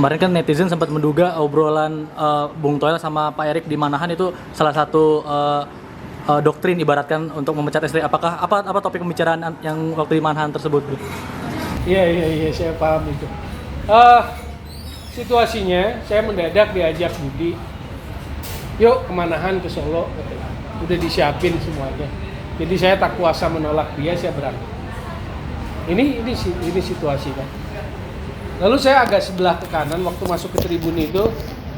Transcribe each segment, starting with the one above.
Kemarin kan netizen sempat menduga obrolan Bung Toel sama Pak Erik di Manahan itu salah satu doktrin ibaratkan untuk memecat ST. Apakah apa topik pembicaraan yang waktu di Manahan tersebut? Iya, saya paham itu. Situasinya saya mendadak diajak Budi, yuk ke Manahan ke Solo, udah disiapin semuanya. Jadi saya tak kuasa menolak dia, saya berangkat. Ini situasi kan. Lalu saya agak sebelah ke kanan waktu masuk ke tribun itu,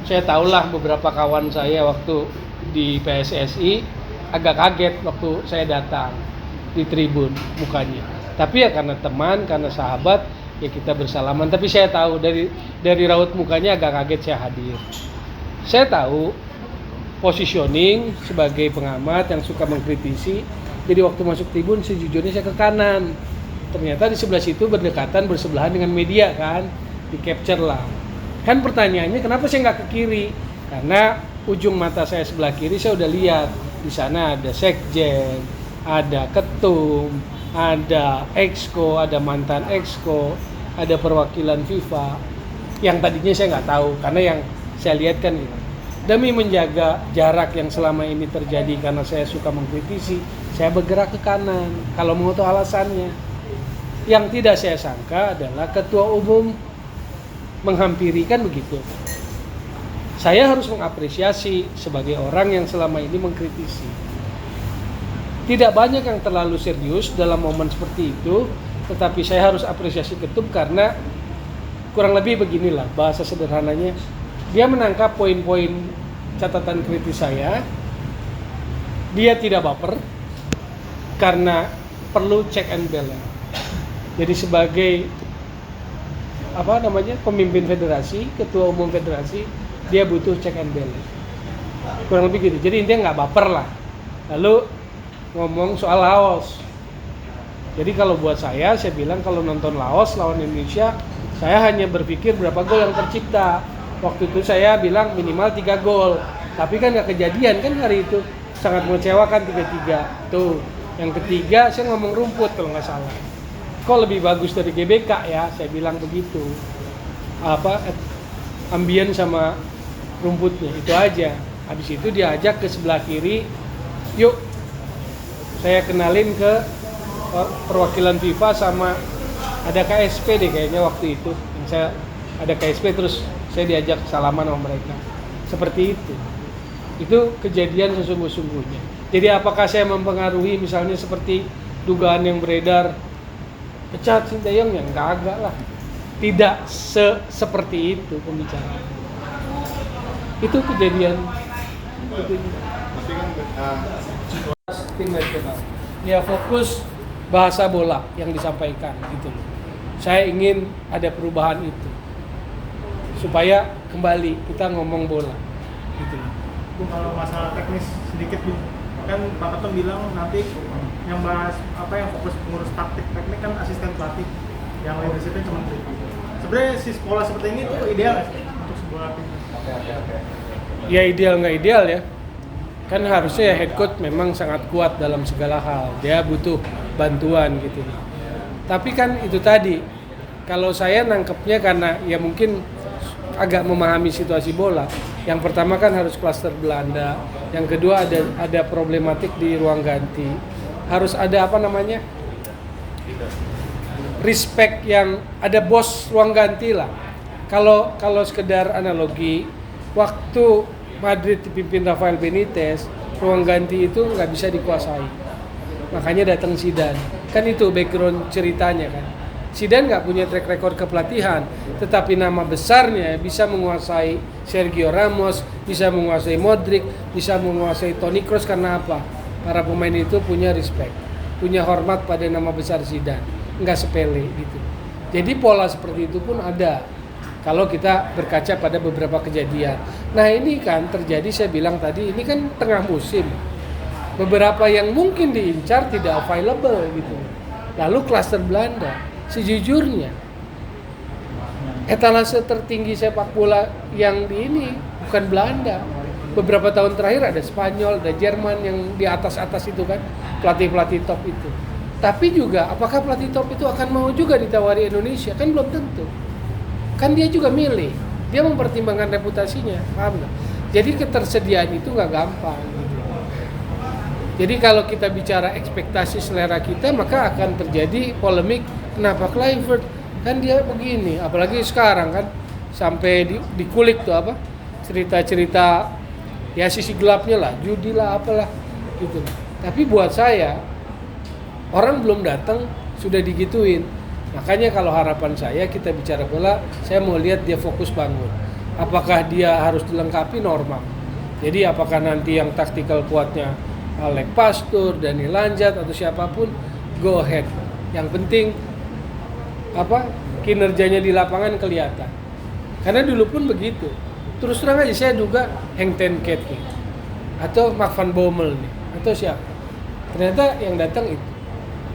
saya tahulah beberapa kawan saya waktu di PSSI agak kaget waktu saya datang di tribun mukanya. Tapi ya karena teman, karena sahabat, ya kita bersalaman. Tapi saya tahu dari raut mukanya agak kaget saya hadir. Saya tahu positioning sebagai pengamat yang suka mengkritisi. Jadi waktu masuk tribun sejujurnya saya ke kanan. Ternyata di sebelah situ berdekatan bersebelahan dengan media kan, di capture lah. Kan pertanyaannya kenapa saya nggak ke kiri? Karena ujung mata saya sebelah kiri saya udah lihat di sana ada sekjen, ada ketum, ada exco, ada mantan exco, ada perwakilan FIFA. Yang tadinya saya nggak tahu karena yang saya lihat kan gitu. Demi menjaga jarak yang selama ini terjadi karena saya suka mengkritisi, saya bergerak ke kanan. Kalau mau tahu alasannya. Yang tidak saya sangka adalah ketua umum menghampiri kan begitu. Saya harus mengapresiasi sebagai orang yang selama ini mengkritisi. Tidak banyak yang terlalu serius dalam momen seperti itu, tetapi saya harus apresiasi ketum karena kurang lebih beginilah bahasa sederhananya. Dia menangkap poin-poin catatan kritis saya. Dia tidak baper karena perlu check and balance. Jadi sebagai pemimpin federasi, ketua umum federasi, dia butuh check and balance. Kurang lebih gitu. Jadi intinya nggak baper lah. Lalu ngomong soal Laos. Jadi kalau buat saya bilang kalau nonton Laos lawan Indonesia, saya hanya berpikir berapa gol yang tercipta. Waktu itu saya bilang minimal 3 gol. Tapi kan nggak kejadian kan hari itu. Sangat mengecewakan 3-3. Tuh, yang ketiga saya ngomong rumput kalau nggak salah. Kok lebih bagus dari GBK ya, saya bilang begitu. Ambien sama rumputnya, itu aja. Habis itu diajak ke sebelah kiri, yuk saya kenalin ke perwakilan FIFA sama ada KSP deh kayaknya waktu itu. Saya ada KSP terus saya diajak salaman sama mereka. Seperti itu. Itu kejadian sesungguh-sungguhnya. Jadi apakah saya mempengaruhi misalnya seperti dugaan yang beredar pecat Sinteyong? Yang agak lah, tidak seperti itu pembicaraan. Itu kejadian itu. Tim nasional ya fokus bahasa bola yang disampaikan gitu loh. Saya ingin ada perubahan itu supaya kembali kita ngomong bola gitu loh. Kalau masalah teknis sedikit Bu, kan Pak Ketum bilang nanti yang bahas yang fokus pengurus taktik teknik kan asisten pelatih, yang leadershipnya cuma menteri. Sebenarnya pola seperti ini tuh ideal nggak sih untuk sebuah tim? Ya ideal nggak ideal ya, kan harusnya head coach memang sangat kuat dalam segala hal, dia butuh bantuan gitu. Tapi kan itu tadi, kalau saya nangkepnya karena ya mungkin agak memahami situasi bola. Yang pertama kan harus klaster Belanda, yang kedua ada problematik di ruang ganti. Harus ada respect yang ada bos ruang ganti lah. Kalau sekedar analogi, waktu Madrid dipimpin Rafael Benitez, ruang ganti itu nggak bisa dikuasai. Makanya datang Zidane. Kan itu background ceritanya kan. Zidane nggak punya track record kepelatihan, tetapi nama besarnya bisa menguasai Sergio Ramos, bisa menguasai Modric, bisa menguasai Toni Kroos. Karena apa? Para pemain itu punya respect, punya hormat pada nama besar Zidane, nggak sepele gitu. Jadi pola seperti itu pun ada kalau kita berkaca pada beberapa kejadian. Nah ini kan terjadi, saya bilang tadi, ini kan tengah musim. Beberapa yang mungkin diincar tidak available gitu. Lalu klaster Belanda, sejujurnya etalase tertinggi sepak bola yang di ini bukan Belanda. Beberapa tahun terakhir ada Spanyol, ada Jerman yang di atas-atas itu kan, pelatih-pelatih top itu. Tapi juga apakah pelatih top itu akan mau juga ditawari Indonesia? Kan belum tentu. Kan dia juga milih. dia mempertimbangkan reputasinya, paham nggak? Jadi ketersediaan itu nggak gampang gitu. Jadi kalau kita bicara ekspektasi selera kita, maka akan terjadi polemik. Kenapa Kluivert kan dia begini, apalagi sekarang kan sampai dikulik tuh apa cerita-cerita ya sisi gelapnya lah, judi lah apalah gitu. Tapi buat saya orang belum datang sudah digituin. Makanya kalau harapan saya kita bicara bola, saya mau lihat dia fokus bangun. Apakah dia harus dilengkapi normal? Jadi apakah nanti yang taktikal kuatnya Alek Pastur, Dani Lanjat atau siapapun, go ahead. Yang penting kinerjanya di lapangan kelihatan. Karena dulu pun begitu. Terus terang aja saya juga Henk ten Cate nih, atau Mark van Bommel nih, atau siapa. Ternyata yang datang itu.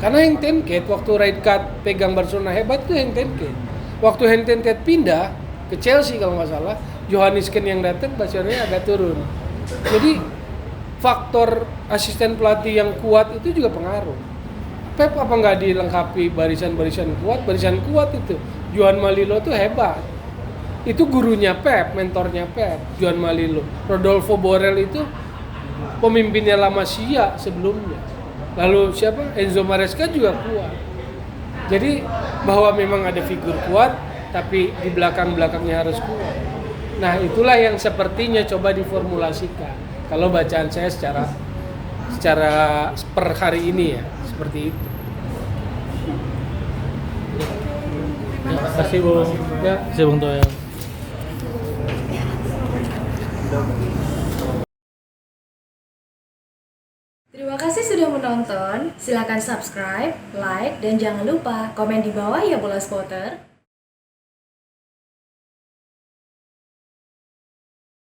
Karena Henk ten Cate waktu Rijkaard pegang Barcelona hebat tuh Henk ten Cate. Waktu Henk ten Cate pindah ke Chelsea kalau nggak salah, Johannes Keun yang datang Barcelona agak turun. Jadi faktor asisten pelatih yang kuat itu juga pengaruh. Pep apa nggak dilengkapi barisan-barisan kuat itu. Johan Malilo tuh hebat. Itu gurunya Pep, mentornya Pep, Johan Malilo. Rodolfo Borrell itu pemimpinnya La Masia sebelumnya. Lalu siapa? Enzo Maresca juga kuat. Jadi bahwa memang ada figur kuat, tapi di belakang-belakangnya harus kuat. Nah itulah yang sepertinya coba diformulasikan. Kalau bacaan saya secara per hari ini ya seperti itu. Terima kasih Bung. Ya. Terima kasih Bung Toel. Terima kasih sudah menonton. Silakan subscribe, like, dan jangan lupa komen di bawah ya Bola Spotter.